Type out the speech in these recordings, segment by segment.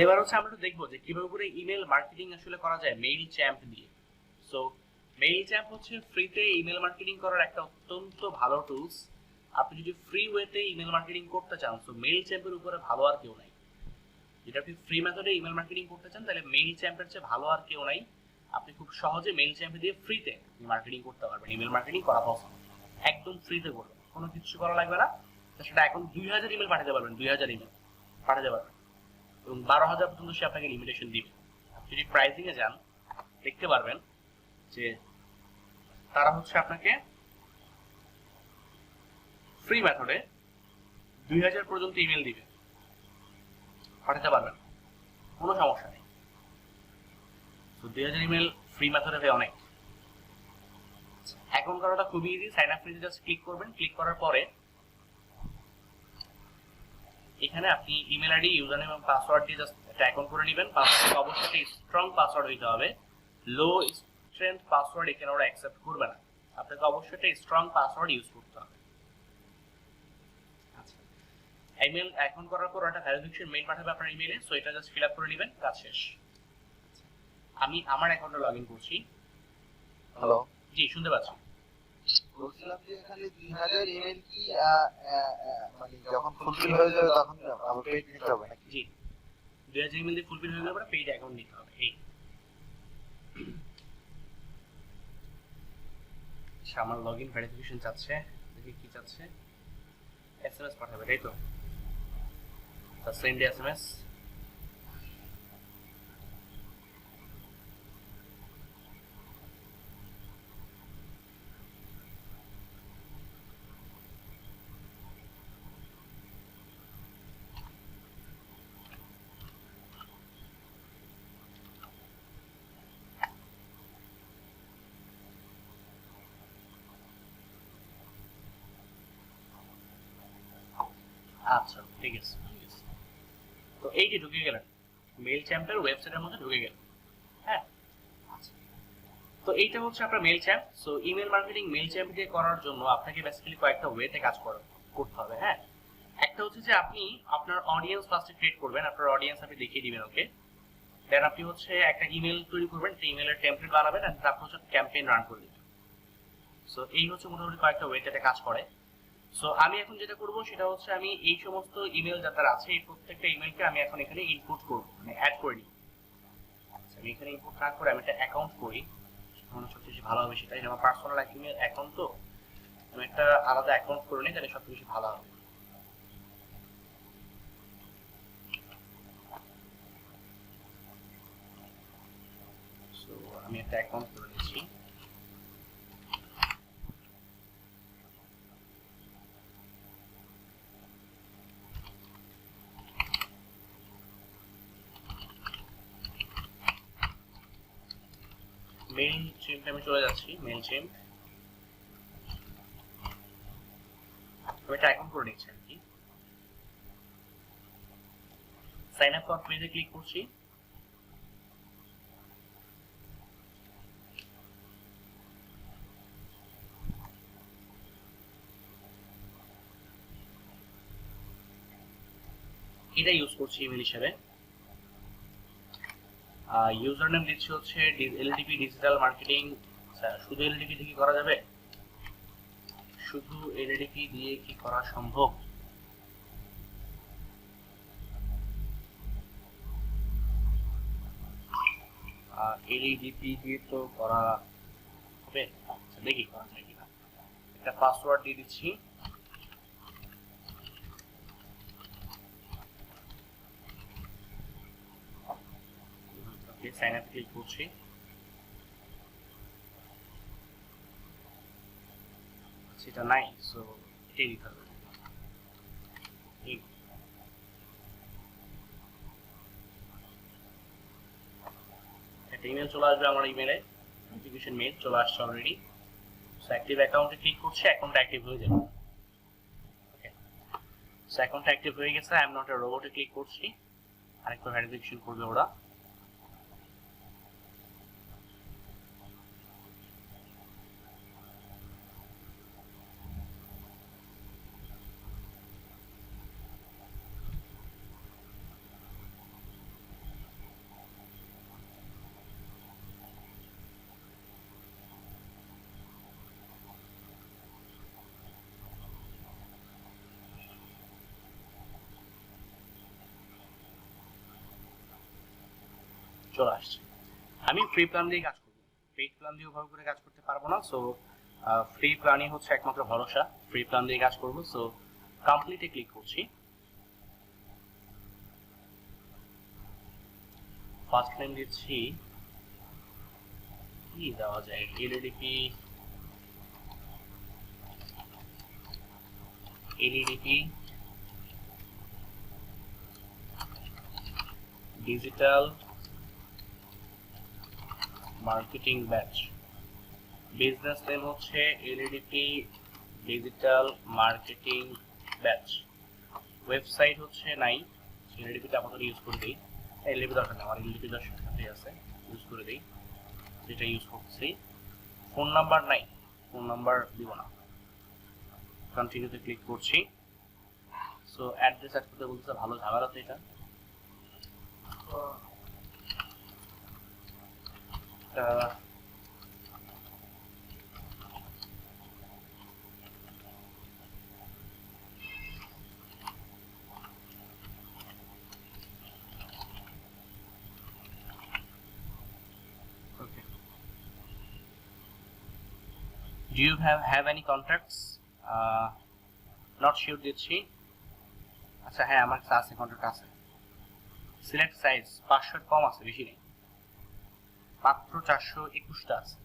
এবার হচ্ছে আমরা একটু দেখবো যে কিভাবে করে ইমেল মার্কেটিং আসলে করা যায় মেইল চ্যাম্প দিয়ে। সো মেইল চ্যাম্প হচ্ছে ফ্রিতে ইমেল মার্কেটিং করার একটা অত্যন্ত ভালো টুলস। আপনি যদি ফ্রি ওয়েতে ইমেল মার্কেটিং করতে চান, সো মেইল চ্যাম্পের উপরে ভালো আর কেউ নাই। যদি আপনি ফ্রি মেথডে ইমেল মার্কেটিং করতে চান তাহলে মেইল চ্যাম্পের চেয়ে ভালো আর কেউ নাই। আপনি খুব সহজে মেইল চ্যাম্প দিয়ে ফ্রিতে মার্কেটিং করতে পারবেন। ইমেল মার্কেটিং করা পছন্দ একদম ফ্রিতে করবেন, কোনো কিছু করা লাগবে না। সেটা এখন 2000 ইমেল পাঠাতে পারবেন, 2000 ইমেল পাঠাতে পারবেন এবং 12,000 পর্যন্ত সে আপনাকে লিমিটেশন দিবে। আপনি যদি প্রাইসিং এ যান দেখতে পারবেন যে তারা হচ্ছে আপনাকে ফ্রি মেথডে 2000 পর্যন্ত ইমেল দিবে, পাঠাতে পারবেন, কোনো সমস্যা নেই। তো 2000 ইমেল ফ্রি মেথডে অনেক। অ্যাকাউন্ট করাটা খুবই ইজি। সাইন আপ ফ্রিতে জাস্ট ক্লিক করবেন, ক্লিক করার পরে এখানে আপনি ইমেল আইডি, ইউজার নেম এবং পাসওয়ার্ড দিয়ে জাস্ট একটা অ্যাকাউন্ট করে নেবেন। পাসওয়ার্ড অবশ্যই স্ট্রং পাসওয়ার্ড হইতে হবে, লো স্ট্রেংথ পাসওয়ার্ড এখানে ওরা অ্যাকসেপ্ট করবে না। আপনাকে অবশ্যই একটা স্ট্রং পাসওয়ার্ড ইউজ করতে হবে। আচ্ছা, ইমেল অ্যাকাউন্ট করার পর একটা ভেরিফিকেশন মেইল পাঠাবে আপনার ইমেইলে, সো এটা জাস্ট ফিল আপ করে নেবেন, কাজ শেষ। আমি আমার অ্যাকাউন্টে লগইন করছি। হ্যালো, জি শুনতে পাচ্ছি। বলছিলাম যে এখানে 2000 ইমেল কি মানে যখন ফুলফিল হয়ে যাবে তখন আবার পেড নিতে হবে নাকি? জি, 2000 ইমেল দিয়ে ফুলফিল হয়ে গেলে পরে পেইড অ্যাকাউন্ট নিতে হবে। এই আমার লগইন ভেরিফিকেশন চাচ্ছে, দেখি কি চাচ্ছে। এসএমএস পাঠাবে, তাই তো? Send SMS. আচ্ছা ঠিক আছে, তো এই যে ঢুকে গেলেন মেইল চ্যাম্পের ওয়েবসাইটের মধ্যে ঢুকে গেলেন। হ্যাঁ, আচ্ছা, তো এইটা হচ্ছে আপনার mail champ. So email marketing mail champ দিয়ে করার জন্য আপনাকে বেসিক্যালি কয়েকটা ওয়েতে কাজ করতে হবে। হ্যাঁ, একটা হচ্ছে যে আপনি আপনার অডিয়েন্স ফার্স্টে ক্রিয়েট করবেন, আপনার অডিয়েন্স আপনি দেখিয়ে দিবেন ওকে। দেন আপনি হচ্ছে একটা ইমেল তৈরি করবেন, সেই ইমেলের টেমপ্লেট বানাবেন, আর তারপর হচ্ছে ক্যাম্পেইন রান করে দিবেন। সো এই হচ্ছে মোটামুটি কয়েকটা ওয়েতে এটা কাজ করে। সো আমি এখন যেটা করব সেটা হচ্ছে আমি এই সমস্ত ইমেল যাদের আছে এই প্রত্যেকটা ইমেলকে আমি এখন এখানে ইনপুট করব, মানে অ্যাড করে নিই। আমি এখানে ইনপুট না করে আমি একটা অ্যাকাউন্ট করি, মানে সবচেয়ে বেশি ভালো হবে সেটাই। আমার পার্সোনাল ইমেল অ্যাকাউন্ট, তো আমি একটা আলাদা অ্যাকাউন্ট করে নিই, তাহলে সবচেয়ে বেশি ভালো হবে। সো আমি একটা অ্যাকাউন্ট করে নিচ্ছি। মেইল চিমে আমি চলে যাচ্ছি। মেইল চিম আমি একটা অ্যাকাউন্ট করে নিচ্ছি আর কি। সাইন আপ ফর পেজে ক্লিক করছি। এটা ইউজ করছি ইমেল হিসেবে। ইউজার নেম দিচ্ছি হচ্ছে এলডিপি ডিজিটাল মার্কেটিং। শুধু এলডিপি দিয়ে কি করা যাবে? শুধু এলডিপি দিয়ে কি করা সম্ভব? এলডিপি দিয়ে তো করা হবে। আচ্ছা দেখি করা যায় কিনা। একটা পাসওয়ার্ড দিয়ে দিচ্ছি। ওকে, সাইন আপ ক্লিক করছি। সেটা নাই, সো এটাই দিতে হবে। একটা ইমেল চলে আসবে আমার ইমেলে, নোটিফিকেশন মেল চলে আসছে অলরেডি। সো অ্যাক্টিভ অ্যাকাউন্টে ক্লিক করছি, অ্যাকাউন্টটা অ্যাক্টিভ হয়ে যাবে। ওকে, সো অ্যাকাউন্টটা অ্যাক্টিভ হয়ে গেছে। আই এম নট এ রোবটে ক্লিক করছি, আরেকটা ভেরিফিকেশন করবে ওরা। চলে আসছে। আমি ফ্রি প্ল্যান দিয়ে কাজ করব, পেইড প্ল্যান দিয়ে ওভাবে করে কাজ করতে পারবো না। সো ফ্রি প্ল্যানই হচ্ছে একমাত্র ভরসা, ফ্রি প্ল্যান দিয়ে কাজ করব। সো কমপ্লিটে ক্লিক করছি। ফার্স্ট নেম দিচ্ছি, কি দেওয়া যায়, LEDP digital marketing batch. Business name হচ্ছে LEDP digital marketing batch. Website হচ্ছে নাই, এলইডিপিটা আমাদের ইউজ করে দিই। এলইডিপি দরকার নেই, আমার এলইডিপি দরকার আছে, ইউজ করে দিই, যেটা ইউজ করছি। ফোন নাম্বার নাই, ফোন নাম্বার দিব না। কন্টিনিউতে ক্লিক করছি। সো অ্যাড্রেস অ্যাড করতে বলতেছে, ভালো ঝামেলা তো এটা। Okay. Do you have any contacts? Not sure দিচ্ছি। আচ্ছা হ্যাঁ, আমার কাছে আছে, কন্ট্যাক্ট আছে। সিলেক্ট সাইজ 500 কম আছে, বেশি নেই, মাত্র 421টা আছে।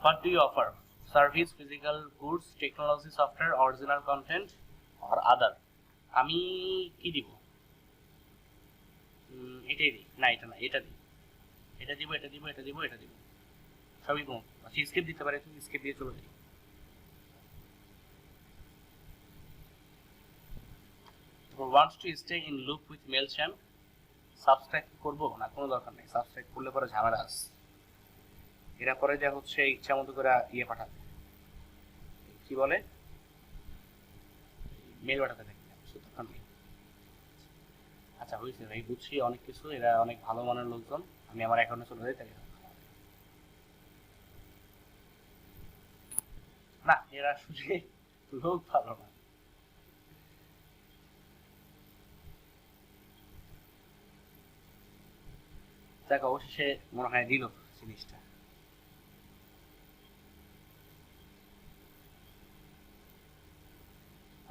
What do you offer? Service, physical goods, technology, software, original content or other? আমি কি দিব? এটাই দিই না, এটা না, এটা দিই, এটা দিব, এটা দিব, এটা দিব, এটা দিব, সবই কম। আচ্ছা স্কিপ দিতে পারে, তুমি স্কিপ দিয়ে চলে যাই। Wants to stay in loop with Mailchimp? Subscribe করবো না, কোনো দরকার নেই, সাবস্ক্রাইব করলে পরে ঝামেলা আছে। এরা পরে যা হচ্ছে ইচ্ছা মতো করে ইয়ে পাঠাবে, কি বলে, মেল পাঠাতে থাকি, দরকার নেই। আচ্ছা হয়েছে ভাই, বুঝছি অনেক কিছু, এরা অনেক ভালো মানের লোকজন, আমি আমার অ্যাকাউন্টে চলে যাই তাই না, এরা আসলে লোক ভালো না। যাক অবশেষে মনে হয় দিল জিনিসটা।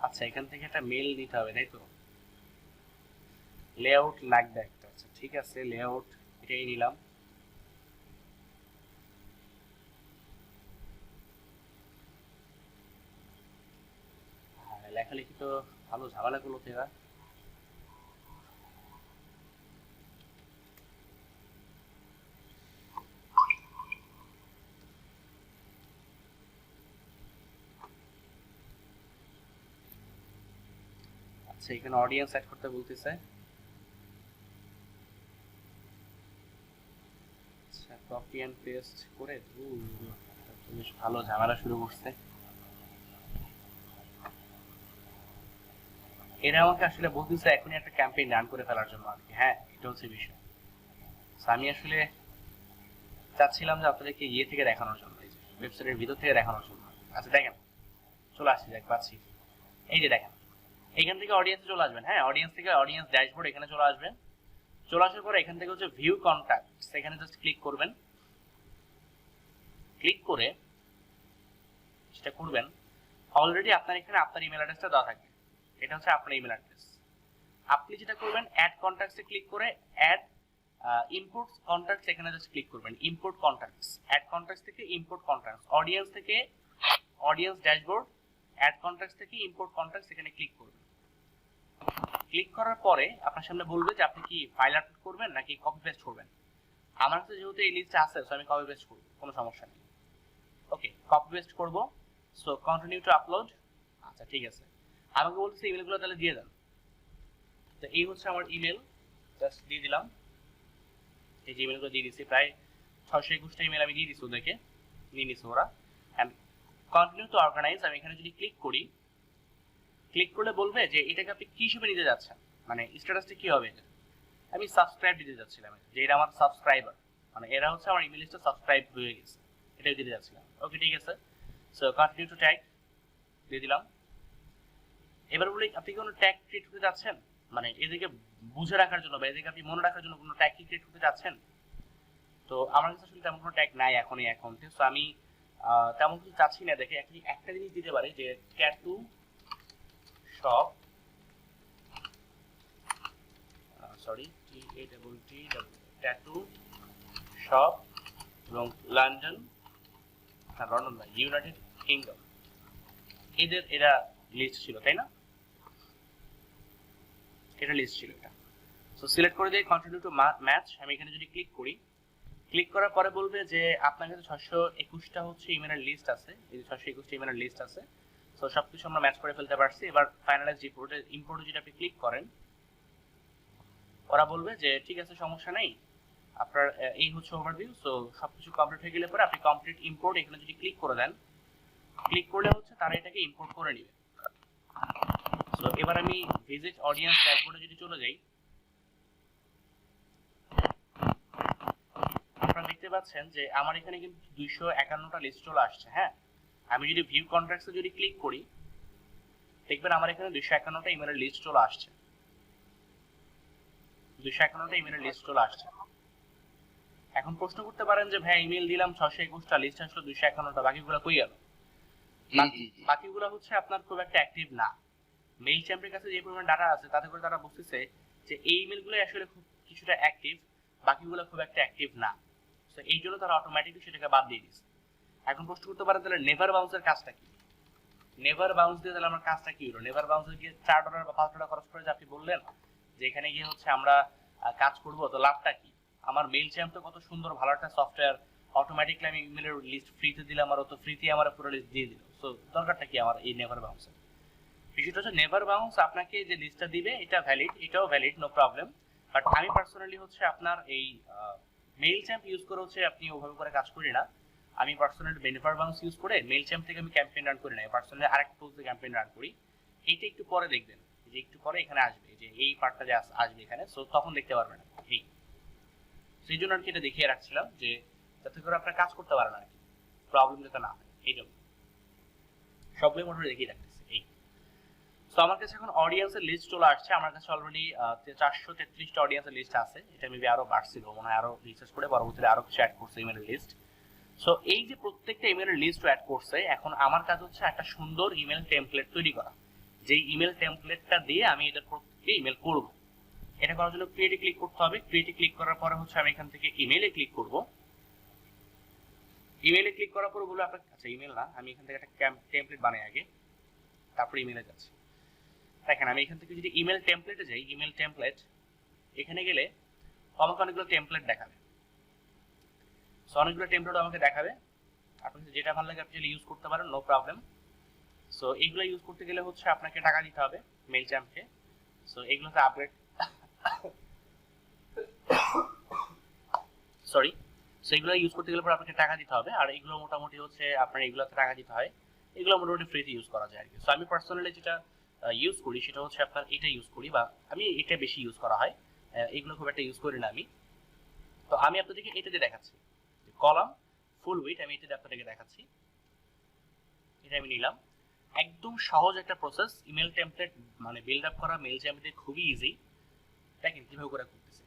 আচ্ছা এখান থেকে একটা মেল নিতে হবে তাই তো, লেআউট লাগবে একটা। আচ্ছা ঠিক আছে, লেআউট এটাই নিলাম। হ্যাঁ লেখালেখি তো ভালো ঝামেলা গুলো এরা। আচ্ছা এখানে অডিয়েন্স অ্যাড করতে বলতেছে। আচ্ছা কপি এন্ড পেস্ট করে বেশ ভালো ঝামেলা শুরু করছে। এরা আমাকে আসলে বলতেছে এখনই একটা ক্যাম্পেইন রান করে ফেলার জন্য আর কি। হ্যাঁ এটা হচ্ছে বিষয়। আমি আসলে চাচ্ছিলাম যে আপনাদেরকে ইয়ে থেকে দেখানোর জন্য, এই যে ওয়েবসাইটের ভিতর থেকে দেখানোর জন্য। আচ্ছা দেখেন, চলে আসছি, দেখ পাচ্ছি, এই যে দেখেন, এখান থেকে অডিয়েন্সে চলে আসবেন। হ্যাঁ অডিয়েন্স থেকে অডিয়েন্স ড্যাশবোর্ড এখানে চলে আসবেন। চলে আসার পরে এখান থেকে হচ্ছে ভিউ কন্ট্যাক্টস, এখানে জাস্ট ক্লিক করবেন। ক্লিক করে যেটা করবেন, অলরেডি আপনার এখানে আপনার ইমেল অ্যাড্রেসটা দেওয়া থাকবে, এটা হচ্ছে আপনার ইমেল অ্যাড্রেস। আপনি যেটা করবেন, অ্যাড কন্ট্যাক্টসে ক্লিক করে অ্যাড ইম্পোর্ট কন্ট্যাক্টস, এখানে জাস্ট ক্লিক করবেন, ইম্পোর্ট কন্ট্যাক্টস, অ্যাড কন্ট্যাক্টস থেকে ইম্পোর্ট কন্ট্যাক্টস, অডিয়েন্স থেকে অডিয়েন্স ড্যাশবোর্ড, অ্যাড কন্ট্যাক্টস থেকে ইম্পোর্ট কন্ট্যাক্টস, এখানে ক্লিক করবেন। ক্লিক করার পরে আপনার সামনে বলবে যে আপনি কি ফাইল আপলোড করবেন নাকি কপি পেস্ট করবেন। আমার কাছে যেহেতু এই লিস্টটা আছে, সো আমি কপি পেস্ট করব, কোনো সমস্যা নেই। ওকে কপি পেস্ট করব। So continue to upload. আচ্ছা ঠিক আছে, আমাকে বলতেছে ইমেলগুলো তাহলে দিয়ে দেন। তো এই হচ্ছে আমার ইমেল, জাস্ট দিয়ে দিলাম। এই যে ইমেলগুলো দিয়ে দিচ্ছি, প্রায় 621টা ইমেল আমি দিয়ে দিচ্ছি ওদেরকে, নিয়ে নিচ্ছি ওরা। অ্যান্ড কন্টিনিউ টু অর্গানাইজ, আমি এখানে যদি ক্লিক করি, ক্লিক করলে বলবে যে এটাকে আপনি কি হিসেবে নিতে যাচ্ছেন, মানে স্ট্যাটাসটা কি হবে। আমি সাবস্ক্রাইব দিতে যাচ্ছিলাম, যে এরা আমার সাবস্ক্রাইবার, মানে এরা হচ্ছে আমার ইমেল লিস্টে সাবস্ক্রাইব হয়ে গেছে, এটাই দিতে যাচ্ছিলাম। ওকে ঠিক আছে, সো কন্টিনিউ টু ট্যাগ দিয়ে দিলাম। এবার বলি আপনি কোনো ট্যাগ ক্রিয়েট করতে যাচ্ছেন, মানে এদেরকে বুঝে রাখার জন্য বা এদেরকে আপনি মনে রাখার জন্য কোনো ট্যাগ কি ক্রিয়েট করতে চাচ্ছেন? তো আমার কাছে আসলে তেমন কোনো ট্যাগ নাই এখন এই অ্যাকাউন্টে, সো আমি তেমন কিছু চাচ্ছি না। দেখে একটা জিনিস দিতে পারি যে tattoo shop, sorry TATT tattoo shop এবং লন্ডন, লন্ডন না, ইউনাইটেড কিংডম, এরা লিস্ট ছিল, তাই না? এটা লিস্ট ছিল এটা। সো সিলেক্ট করে দিয়ে কন্টিনিউ টু ম্যাচ, আমি এখানে যদি ক্লিক করি, ক্লিক করার পরে বলবে যে আপনার কাছে 621টা হচ্ছে ইমেলের লিস্ট আছে, এই 621টা ইমেলের লিস্ট আছে। সো সবকিছু আমরা ম্যাচ করে ফেলতে পারছি। এবার ফাইনালাইজ রিপোর্টে ইম্পোর্টে যদি আপনি ক্লিক করেন, ওরা বলবে যে ঠিক আছে, সমস্যা নেই, আপনার এই হচ্ছে ওভারভিউ। সো সবকিছু কমপ্লিট হয়ে গেলে পরে আপনি কমপ্লিট ইম্পোর্ট এখানে যদি ক্লিক করে দেন, ক্লিক করলে হচ্ছে তারা এটাকে ইম্পোর্ট করে নেবে। সো এবার আমি ভিজিট অডিয়েন্স ড্যাশবোর্ডে যদি চলে যাই, আপনারা দেখতে পাচ্ছেন যে আমার এখানে কিন্তু 251টা লিস্ট চলে আসছে। হ্যাঁ, আমি যদি ভিউ কন্ট্রাক্টসে যদি ক্লিক করি, দেখবেন আমার এখানে 251টা ইমেলের লিস্ট চলে আসছে, 251টা ইমেলের লিস্ট চলে আসছে। এখন প্রশ্ন করতে পারেন যে ভাই ইমেল দিলাম 621টা, লিস্ট আসলো 251টা, বাকিগুলো কই গেল? বাকিগুলো হচ্ছে আপনার খুব একটা অ্যাক্টিভ না। মেইল চ্যাম্পের কাছে যে পরিমাণ ডাটা আছে তাতে করে তারা বুঝতেছে যে এই ইমেলগুলো আসলে খুব কিছুটা অ্যাক্টিভ, বাকিগুলো খুব একটা অ্যাক্টিভ না। সো এই জন্য তারা অটোমেটিকলি সেটাকে বাদ দিয়ে দিচ্ছে। এখন প্রশ্ন করতে পারেন তাহলে নেভার বাউন্সের কাজটা কি? নেভার বাউন্স দিয়ে তাহলে আমার কাজটা কি হলো? নেভার বাউন্সে গিয়ে $4 বা $5 খরচ করে যে আপনি বললেন যে এখানে গিয়ে হচ্ছে আমরা কাজ করব, তো লাভটা কি? আমার মেইল চ্যাম্প তো কত সুন্দর ভালো একটা সফটওয়্যার, অটোমেটিকলি আমি ইমেলের লিস্ট ফ্রিতে দিলাম, আর তো ফ্রিতে আমার পুরো লিস্ট দিয়ে দিল। সো দরকারটা কি আমার এই নেভার বাউন্সের? বিষয়টা হচ্ছে নেভার বাউন্স আপনাকে যে লিস্টটা দিবে এটা ভ্যালিড, এটাও ভ্যালিড, নো প্রবলেম। বাট আমি পার্সোনালি হচ্ছে আপনার এই মেইল চ্যাম্প ইউজ করে হচ্ছে আপনি ওভাবে করে কাজ করি না। আমি পার্সোনালি নেভার বাউন্স ইউজ করে মেইল চ্যাম্প থেকে আমি ক্যাম্পেইন রান করি না, পার্সোনালি আরেকটা টুলস দিয়ে ক্যাম্পেইন রান করি। এইটা একটু পরে দেখবেন, যে একটু পরে এখানে আসবে, যে এই পার্টটা যে আসবে এখানে, সো তখন দেখতে পারবেন এই। সেই জন্য আর কি এটা দেখিয়ে রাখছিলাম, যে যাতে করে আপনার কাজ করতে পারেন আর কি, প্রবলেম যাতে না হয়, এই জন্য সবগুলোই মোটামুটি দেখিয়ে রাখতেছি এই। সো আমার কাছে এখন অডিয়েন্সের লিস্ট চলে আসছে। আমার কাছে অলরেডি 433টা অডিয়েন্সের লিস্ট আছে। এটা মেবি আরো বাড়ছিল, মনে হয় আরো রিসার্চ করে পরবর্তীতে আরো কিছু অ্যাড করছে ইমেলের লিস্ট। সো এই যে প্রত্যেকটা ইমেলের লিস্ট অ্যাড করছে, এখন আমার কাজ হচ্ছে একটা সুন্দর ইমেল টেমপ্লেট তৈরি করা, যেই ইমেল টেমপ্লেটটা দিয়ে আমি এটার প্রত্যেকটা ইমেল করব। এটা করার জন্য ক্রিয়েটে ক্লিক করতে হবে। ক্রিয়েটে ক্লিক করার পরে হচ্ছে আমি এখান থেকে ইমেলে ক্লিক করব। ইমেলে ক্লিক করার পরে বলবো আপনার, আচ্ছা ইমেল না, আমি এখান থেকে একটা টেমপ্লেট বানাই আগে, তারপরে ইমেলে যাচ্ছি। দেখেন আমি এখান থেকে যদি ইমেল টেমপ্লেটে যাই, ইমেল টেমপ্লেট এখানে গেলে আমাকে অনেকগুলো টেমপ্লেট দেখাবে। সো অনেকগুলো টেমপ্লেট আমাকে দেখাবে, আপনাকে যেটা ভালো লাগে আপনি ইউজ করতে পারেন, নো প্রবলেম। সো এইগুলো ইউজ করতে গেলে হচ্ছে আপনাকে টাকা দিতে হবে মেইল চ্যাম্পকে। সো এগুলোতে আপগ্রেড, সরি, সো এগুলো ইউজ করতে গেলে পরে আপনাকে টাকা দিতে হবে। আর এগুলো মোটামুটি হচ্ছে আপনার এগুলোতে টাকা দিতে হয়, এগুলো মোটামুটি ফ্রিতে ইউজ করা যায় আর কি। সো আমি পার্সোনালি যেটা ইউজ করি সেটা হচ্ছে আপনার এটা ইউজ করি, বা আমি এটা বেশি ইউজ করা হয়, এগুলো খুব একটা ইউজ করি না আমি। তো আমি আপনাদেরকে এটা দিয়ে দেখাচ্ছি, কলাম ফুল উইথ, আমি এটা দিয়ে আপনাদেরকে দেখাচ্ছি। এটা আমি নিলাম, একদম সহজ একটা প্রসেস। ইমেল টেমপ্লেট মানে বিল্ড আপ করা মেল চ্যাম্পে খুবই ইজি। দেখেন কিভাবে করে করতেছে।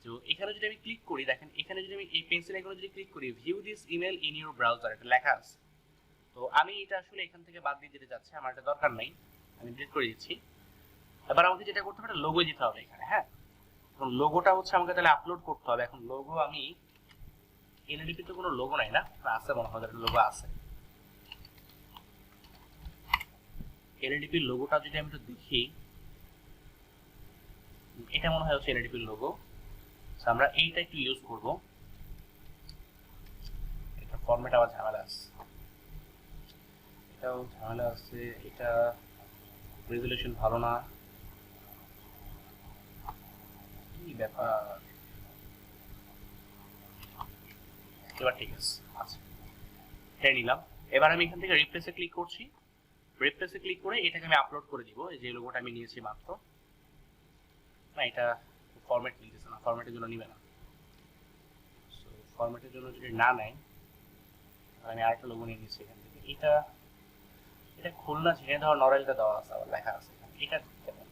তো এখানে যদি আমি ক্লিক করি, দেখেন এখানে যদি আমি এই পেন্সিল আইকনে যদি ক্লিক করি, view this email in your browser, এটা লেখা আছে। তো আমি এটা আসলে এখান থেকে বাদ দিয়ে দিতে যাচ্ছি, আমার এটা দরকার নাই, আমি ডিলিট করে দিচ্ছি। এবার আমাকে যেটা করতে হবে, লোগো দিতে হবে এখানে। হ্যাঁ, এখন লোগোটা হচ্ছে আমাকে তাহলে আপলোড করতে হবে। এখন লোগো আমি এনএডিপি তো কোনো লোগো নাই না, আছে মনে হয় লোগো আছে। এনএডিপির লোগোটা যদি আমি একটু দেখি, এটা মনে হয় হচ্ছে এনএডিপির লোগো। আমরা এইটা একটু ইউজ করব। এটা ফরম্যাট আবার ঝামেলা আছে, এটাও ঝামেলা আছে, এটা রেজুলেশন ভালো না, কি ব্যাপার। এবার ঠিক আছে, আচ্ছা এটা নিলাম। এবার আমি এখান থেকে রিপ্লেসে ক্লিক করছি। রিপ্লেসে ক্লিক করে এটাকে আমি আপলোড করে দিব, যে লোগোটা আমি নিয়েছি মাত্র। না, এটা ফরম্যাট নিতেছে না, ফরম্যাটের জন্য নিবে না। সো ফরম্যাটের জন্য যদি না নেয়, আমি আরেকটা লোগো নিয়ে নিচ্ছি এখান থেকে। এটা খুলনা ঝিনাইদহ নড়াইলটা দেওয়া আছে, আবার লেখা আছে এটা কেমন।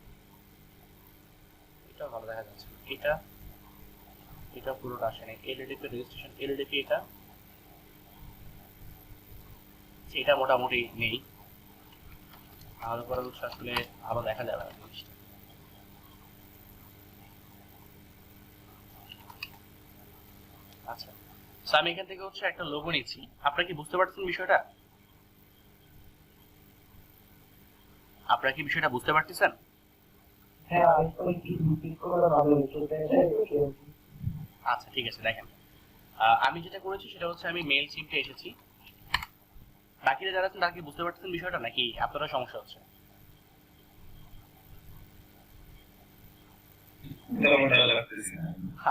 ভালো দেখা যাচ্ছে এটা এটা পুরোটা আসে নাই এলইডিপি রেজিস্ট্রেশন এলইডিপি এটা মোটামুটি নেই তাহলে পরে হচ্ছে আসলে ভালো দেখা যাবে না জিনিসটা আচ্ছা তো আমি এখান থেকে হচ্ছে একটা লোগো নিচ্ছি আপনারা কি বুঝতে পারছেন বিষয়টা আপনারা কি বিষয়টা বুঝতে পারতেছেন হ্যাঁ আইফোন কি ক্লিক করে ভালো হচ্ছে আচ্ছা ঠিক আছে দেখেন আমি যেটা করেছি সেটা হচ্ছে আমি মেল সিমটা এসেছি বাকিরা যারা আছেন তারা কি বুঝতে পারতেছেন বিষয়টা নাকি আপনারা সমস্যা হচ্ছে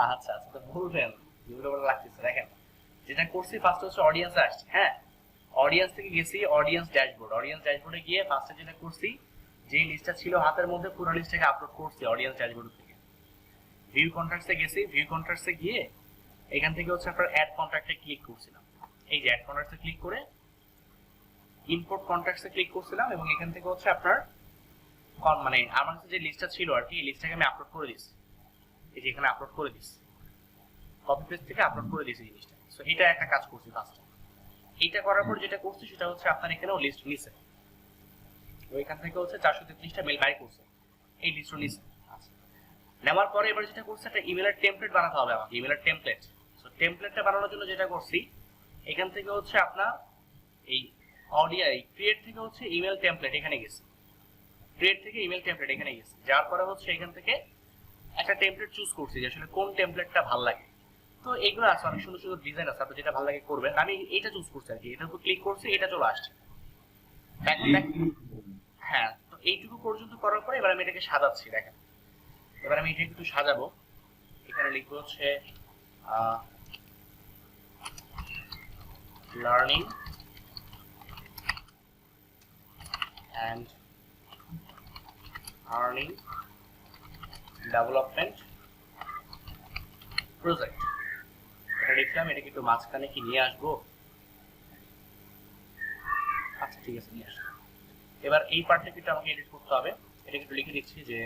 আচ্ছা আচ্ছা তো বলবেন যেগুলো বলে লাগতেছে দেখেন যেটা করছি ফার্স্ট হচ্ছে অডিয়েন্সে আসছি হ্যাঁ অডিয়েন্স থেকে গেছি অডিয়েন্স ড্যাশবোর্ডে গিয়ে ফার্স্টে যেটা করছি যে লিস্টটা ছিল হাতের মধ্যে পুরো লিস্টটাকে আপলোড করছি অডিয়েন্স ড্যাশবোর্ড থেকে ভিউ কন্ট্রাক্টসে গেছি ভিউ কন্ট্রাক্টসে গিয়ে এখান থেকে হচ্ছে আপনার অ্যাড কন্ট্রাক্টে ক্লিক করছিলাম এই যে অ্যাড কন্ট্রাক্টসে ক্লিক করে ইম্পোর্ট কন্ট্রাক্টসে ক্লিক করছিলাম এবং এখান থেকে হচ্ছে আপনার মানে আমার কাছে যে লিস্টটা ছিল আর কি এই লিস্টটাকে আমি আপলোড করে দিচ্ছি এই যে এখানে আপলোড করে দিচ্ছি কপি পেস্ট থেকে আপলোড করে দিয়েছি জিনিসটা সো এটা একটা কাজ করছি ফার্স্ট এইটা করার পর যেটা করছি সেটা হচ্ছে আপনার এখানেও লিস্ট নিছে ওইখান থেকে হচ্ছে 433টা মেল বাই করছে এই লিস্টটা নিছে আচ্ছা নেওয়ার পরে এবার যেটা করছে একটা ইমেলের টেমপ্লেট বানাতে হবে আমাকে ইমেলের টেমপ্লেট সো টেমপ্লেটটা বানানোর জন্য যেটা করছি এখান থেকে হচ্ছে আপনার এই অডিও ক্রিয়েট থেকে হচ্ছে ইমেল টেমপ্লেট এখানে গেছে ক্রিয়েট থেকে ইমেল টেমপ্লেট এখানে গেছে যার পরে হচ্ছে এখান থেকে একটা টেমপ্লেট চুজ করছি যে আসলে কোন টেমপ্লেটটা ভালো লাগে তো এগুলো আছে অনেক সুন্দর সুন্দর ডিজাইন আছে আপনি যেটা ভালো লাগে করবেন আমি এটা চুজ করছি আর কি এটার উপর ক্লিক করছি এটা চলে আসছে হ্যাঁ তো এইটুকু পর্যন্ত করার পরে এবার আমি এটাকে সাজাচ্ছি দেখেন এবার আমি এটাকে একটু সাজাবো এখানে লিখবো হচ্ছে learning and earning development project এটা লিখলাম এটাকে একটু মাঝখানে কি নিয়ে আসবো আচ্ছা ঠিক আছে নিয়ে আসবো এবার এই পার্টটাকে একটু আমাকে এডিট করতে হবে এটাকে একটু লিখে দিচ্ছি যে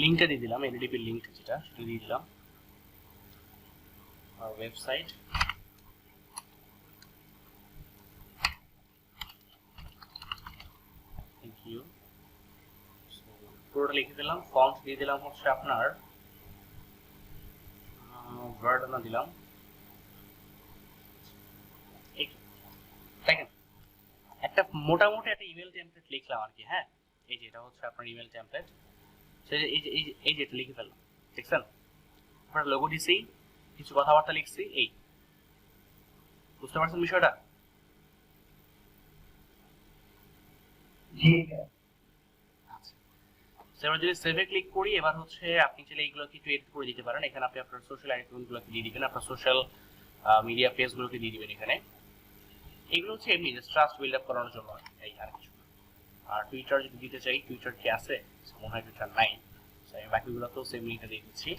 লিঙ্কটা দিয়ে দিলাম, এলডিপি লিঙ্ক যেটা সেটা দিয়ে দিলাম, আর ওয়েবসাইট থ্যাংক ইউ। পুরোটা লিখে দিলাম, ফন্ট দিয়ে দিলাম হচ্ছে আপনার ভার্ডনা দিলাম। দেখেন একটা মোটামুটি একটা ইমেল টেমপ্লেট লিখলাম আর কি। হ্যাঁ, এই যে এটা হচ্ছে আপনার ইমেল টেমপ্লেট। এই যে এটা লিখে ফেললাম, দেখছেন? আপনার লোগো দিছি, কিছু কথাবার্তা লিখছি, এই বুঝতে পারছেন বিষয়টা? জি স্যার। আচ্ছা, এবার যদি সেভে ক্লিক করি, এবার হচ্ছে আপনি চাইলে এইগুলোকে একটু এডিট করে দিতে পারেন। এখানে আপনি আপনার সোশ্যাল আইকনগুলোকে দিয়ে দিবেন, আপনার সোশ্যাল মিডিয়া পেজগুলোকে দিয়ে দিবেন এখানে। এগুলো হচ্ছে এমনি জাস্ট ট্রাস্ট বিল্ড আপ করানোর জন্য, এই আর কিছু। আর টুইটার যদি দিতে চাই, টুইটার কি আছে? মনে হয় টুইটার নাই, আমি বাকিগুলোতেও সেম লিঙ্কটা দিয়ে দিচ্ছি।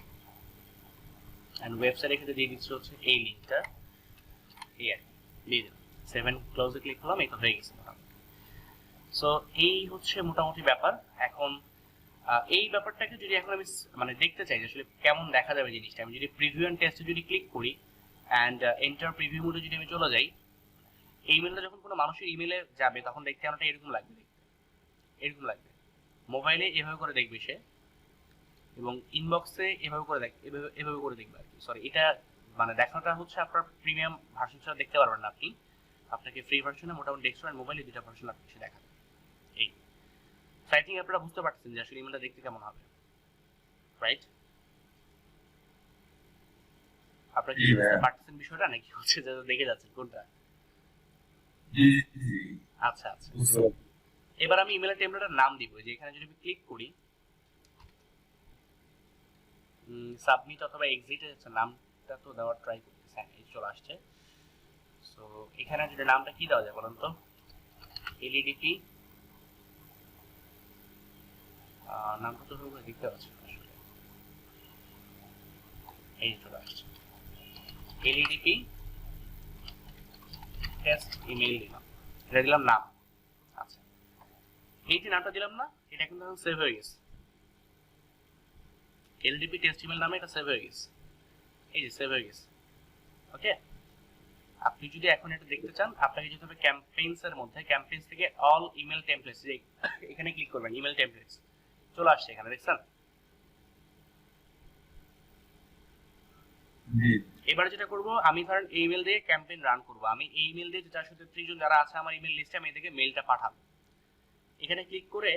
অ্যান্ড ওয়েবসাইটের ক্ষেত্রে দিয়ে দিচ্ছি হচ্ছে এই লিঙ্কটা, এই আর কি দিয়ে দিলাম। 7 ক্লোজে ক্লিক করলাম, এই তো হয়ে গেছে মোটামুটি। সো এই হচ্ছে মোটামুটি ব্যাপার। এখন এই ব্যাপারটাকে যদি এখন আমি মানে দেখতে চাই আসলে কেমন দেখা যাবে জিনিসটা, আমি যদি প্রিভিউ এন্ড টেস্টে যদি ক্লিক করি অ্যান্ড এন্টার প্রিভিউ মোডে যদি আমি চলে যাই, এই ইমেলটা যখন কোনো মানুষের ইমেলে যাবে তখন দেখতে অনেকটা এরকম লাগবে, এরকম লাগবে। মোবাইলে এভাবে করে দেখবে সে, এবং ইনবক্সে এভাবে করে এভাবে করে দেখবে আর কি। সরি, এটা মানে দেখানোটা হচ্ছে আপনার প্রিমিয়াম ভার্সন ছাড়া দেখতে পারবেন না আপনি। আপনাকে ফ্রি ভার্সনে মোটামুটি ডেস্কটপ আর মোবাইলে দুটো ভার্সন আপনি সে দেখাবে। এই আই থিঙ্ক আপনারা বুঝতে পারছেন যে আসলে ইমেলটা দেখতে কেমন হবে, রাইট? আপনারা কি বুঝতে পারছেন বিষয়টা, নাকি হচ্ছে যে দেখে যাচ্ছেন কোনটা? আচ্ছা আচ্ছা, এবার আমি ইমেলের টেমপ্লেটের নাম দিব, যে এখানে যদি আমি ক্লিক করি সাবমিট অথবা এক্সিট, নামটা তো দেওয়ার ট্রাই করতেছি। হ্যাঁ, এই চলে আসছে। সো এখানে যদি নামটা কি দেওয়া যায় বলুন তো? এলইডিপি, নামটা তো দেখতে পাচ্ছি আসলে, এই চলে আসছে এলইডিপি টেস্ট ইমেল দিলাম, এটা দিলাম নাম। আচ্ছা, এই যে নামটা দিলাম না, এটা কিন্তু সেভ হয়ে গেছে, এলডিপি টেস্ট ইমেল নামে এটা সেভ হয়ে গেছে, এই যে সেভ হয়ে গেছে। ওকে, আপনি যদি এখন এটা দেখতে চান, আপনাকে যেতে হবে ক্যাম্পেইনস এর মধ্যে, ক্যাম্পেইনস থেকে অল ইমেল টেমপ্লেটস, এখানে ক্লিক করবেন, ইমেল টেমপ্লেটস চলে আসছে এখানে, দেখছেন? এবার যেটা করব, আমি ধরেন এই ইমেল দিয়ে ক্যাম্পেইন রান করব, আমি এই ইমেল দিয়ে 433 জন যারা আছে আমার ইমেল লিস্টে, আমি এদেরকে মেইলটা পাঠাবো। এখানে ক্লিক করে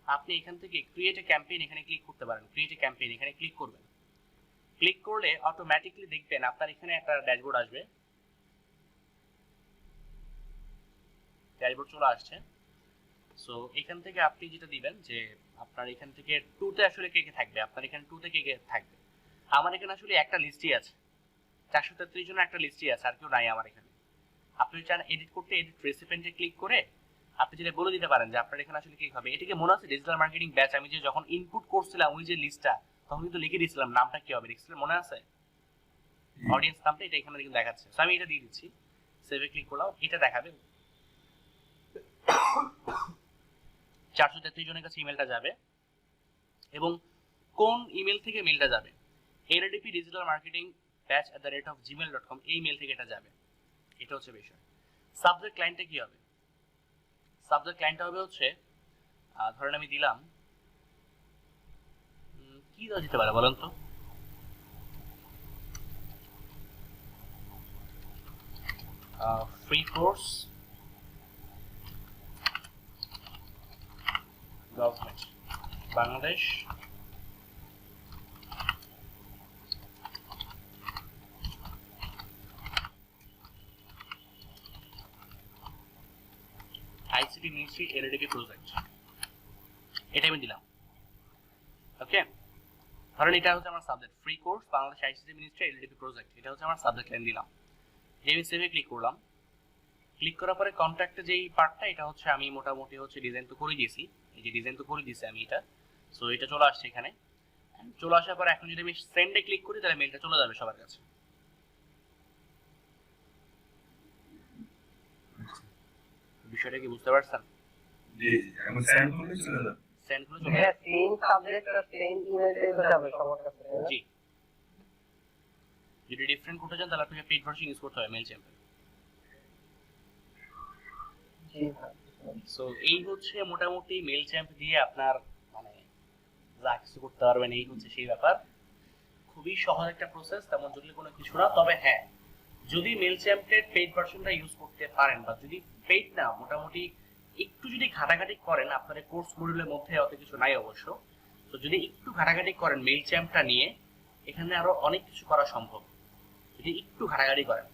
আপনি এখান থেকে ক্রিয়েট এ ক্যাম্পেইন এখানে ক্লিক করতে পারেন, ক্রিয়েট এ ক্যাম্পেইন এখানে ক্লিক করবেন। ক্লিক করলে অটোমেটিক্যালি দেখবেন আপনার এখানে একটা ড্যাশবোর্ড আসবে, ড্যাশবোর্ড চলে আসছে। সো এখান থেকে আপনি যেটা দিবেন যে আপনার এখান থেকে 2 তে আসলে কে কে থাকবে, আপনার এখানে 2 তে কে কে থাকবে। আমার এখানে আসলে একটা লিস্টই আছে, 433 জনের একটা লিস্টই আছে, আর কেউ নাই আমার এখানে। আপনি চান এডিট করতে, এডিট রেসিপিয়েন্টে ক্লিক করে আপনি যেটা বলে দিতে পারেন যে আপনার এখানে আসলে কি হবে। এটাকে মনে আছে ডিজিটাল মার্কেটিং ব্যাচ, আমি যে যখন ইনপুট করছিলাম ওই যে লিস্টটা, তখন কিন্তু লিখে দিয়েছিলাম নামটা কি হবে, লিখছিলাম মনে আছে? অডিয়েন্স নামটা এটা এখানে কিন্তু দেখাচ্ছে। সো আমি এটা দিয়ে দিচ্ছি, সেভে ক্লিক করলাম, এটা দেখাবে 433 জনের কাছে ইমেলটা যাবে। এবং কোন ইমেল থেকে মেলটা যাবে? LDP ডিজিটাল মার্কেটিং batch@gmail.com, এই মেল থেকে এটা যাবে। এটা হচ্ছে বিষয়। সাবজেক্ট ক্লায়েন্টে কি হবে? সাবজেক্ট ক্লায়েন্টটা হবে হচ্ছে ধরেন আমি দিলাম, কি দেওয়া যেতে পারে বলেন তো? Free course government Bangladesh ICT ministry LDP project, এটা আমি দিলাম। ওকে, ধরেন এটা হচ্ছে আমার subject, free course Bangladesh ICT ministry LDP project, এটা হচ্ছে আমার সাবজেক্ট লাইন দিলাম। আমি সেভে ক্লিক করলাম, ক্লিক করার পরে কন্ট্যাক্টে যেই পার্টটা, এটা হচ্ছে আমি মোটামুটি হচ্ছে ডিজাইন তো করে দিয়েছি, এই যে ডিজাইন তো করে দিয়েছি আমি এটা। সো এটা চলে আসছে এখানে, চলে আসার পর এখন যদি আমি সেন্ডে ক্লিক করি তাহলে মেলটা চলে যাবে সবার কাছে। বিষয়টা কি বুঝতে পারছেন? সেন্ড হলে চলে হ্যাঁ যাবে। সেম সাবজেক্ট আর সেম ইমেইলে তো যাবে সবার কাছে তাই না? জি, যদি ডিফারেন্ট করতে চান তাহলে আপনাকে পেইড ভার্সন ইউজ করতে হবে মেল চ্যাম্পের। জি স্যার। সো এই হচ্ছে মোটামুটি মেল চ্যাম্প দিয়ে আপনার মানে যা কিছু করতে পারবেন, এই হচ্ছে সেই ব্যাপার। খুবই সহজ একটা প্রসেস, তেমন জটিল কোনো কিছু না। তবে হ্যাঁ, যদি মেল চ্যাম্পের পেইড ভার্সনটা ইউজ করতে পারেন, বা যদি পেইড না মোটামুটি একটু যদি ঘাটাঘাটি করেন, আপনার কোর্স মডিউলের মধ্যে অত কিছু নাই অবশ্য, তো যদি একটু ঘাটাঘাটি করেন মেল চ্যাম্পটা নিয়ে, এখানে আরো অনেক কিছু করা সম্ভব যদি একটু ঘাটাঘাটি করেন।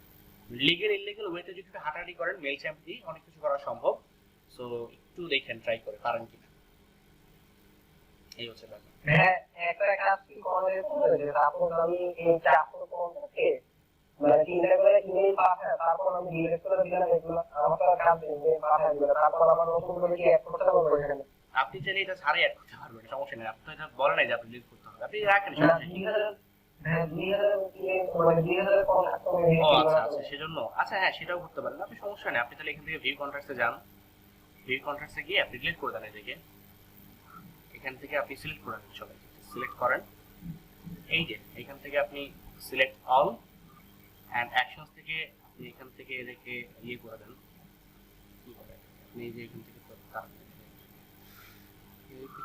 লিগেল ইলিগেল ওয়েতে যদি একটু হাঁটাহাঁটি করেন মেল চ্যাম্প দিয়ে অনেক কিছু করা সম্ভব। সো একটু দেখেন, ট্রাই করে পারেন কিনা, এই হচ্ছে ব্যাপার। হ্যাঁ একটা কাজ কি করা যেতে যে সাপোজ আমি এই 450 কে মানে 3টা করে ইমেল পাঠাই, তারপর আমি ডিলিট করে দিলাম এগুলো, আমার তো কাজ নেই পাঠাই দিলাম, তারপর আবার নতুন করে কি অ্যাড করতে হবে এখানে? আপনি চাইলে এটা ছাড়াই অ্যাড করতে পারবেন, সমস্যা নেই। আপনি তো এটা বলেন নাই যে আপনি ডিলিট করতে হবে, আপনি রাখেন, না সমস্যা নেই। 2000 হ্যাঁ 2000 মানে 2000 কন্ট্যাক্ট করে ও আচ্ছা আচ্ছা, সেজন্য আচ্ছা হ্যাঁ সেটাও করতে পারেন আপনি, সমস্যা নেই। আপনি তাহলে এখান থেকে ভিউ কন্ট্রাক্টসে যান, ভিউ কন্ট্রাক্টসে গিয়ে আপনি ডিলিট করে দেন এদিকে। এখান থেকে আপনি সিলেক্ট করে নেন, সবাই সিলেক্ট করেন। এই যে এখান থেকে আপনি সিলেক্ট অল অ্যান্ড অ্যাকশনস থেকে আপনি এখান থেকে এদেরকে ইয়ে করে দেন। কি করে আপনি এই যে এখান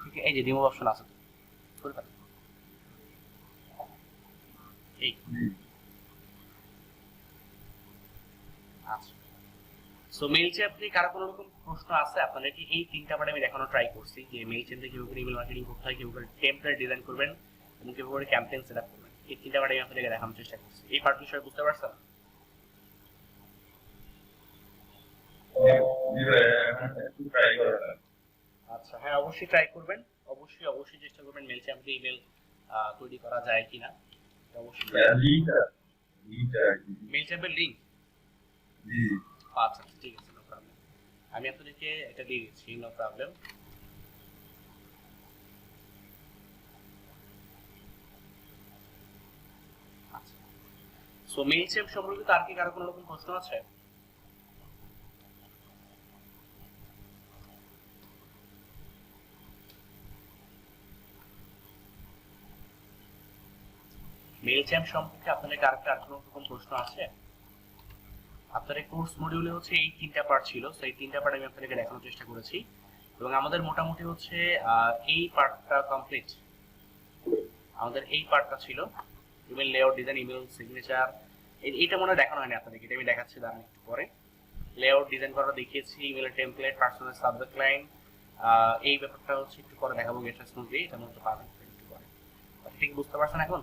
থেকে এই যে রিমুভ অপশন আছে, তো করে ফেলেন। এই আচ্ছা, সো মেইল চ্যাম্প নিয়ে কারো কোনো রকম প্রশ্ন আছে? আপনাদেরকে এই তিনটা পার্ট আমি দেখানো ট্রাই করছি যে মেইল চ্যাম্পে কিভাবে করে ইমেল মার্কেটিং করতে হয়, কিভাবে করে টেমপ্লেট ডিজাইন করবেন এবং কিভাবে করে ক্যাম্পেইন সেট আপ করবেন। এই তিনটা পার্ট আমি আপনাদেরকে দেখানোর চেষ্টা করছি। এই পার্ট বিষয়ে বুঝতে পারছেন? আচ্ছা হ্যাঁ, অবশ্যই ট্রাই করবেন, অবশ্যই চেষ্টা করবেন মেইল চ্যাম্পে ইমেল তৈরি করা যায় কিনা। এটা অবশ্যই মেইল চ্যাম্পের লিংক। আচ্ছা ঠিক আছে, নো প্রবলেম, আমি আপনাদেরকে এটা দিয়ে দিচ্ছি, নো প্রবলেম। আচ্ছা, সো মেইল চ্যাম্প সম্পর্কিত আর কি কারো কোনো রকম প্রশ্ন আছে? মেইল চ্যাম্প সম্পর্কে আপনাদের আর কোনো রকম প্রশ্ন আছে? আপনাদের কোর্স মডিউলে হচ্ছে এই তিনটা পার্ট ছিল, সো এই তিনটা পার্ট আমি আপনাদেরকে দেখানোর চেষ্টা করেছি এবং আমাদের মোটামুটি হচ্ছে এই পার্টটা কমপ্লিট। আমাদের এই পার্টটা ছিল email layout design, email signature, এইটা মনে হয় দেখানো হয়নি আপনাদেরকে, এটা আমি দেখাচ্ছি দাঁড়ান একটু পরে। লেআউট ডিজাইন করা দেখিয়েছি, ইমেলের টেমপ্লেট, পার্সোনাল সাবজেক্ট লাইন, এই ব্যাপারটা হচ্ছে একটু পরে দেখাবো, গেট রেসপন্স দিয়ে, এটা মধ্যে পাবেন একটু পরে। ঠিক বুঝতে পারছেন এখন?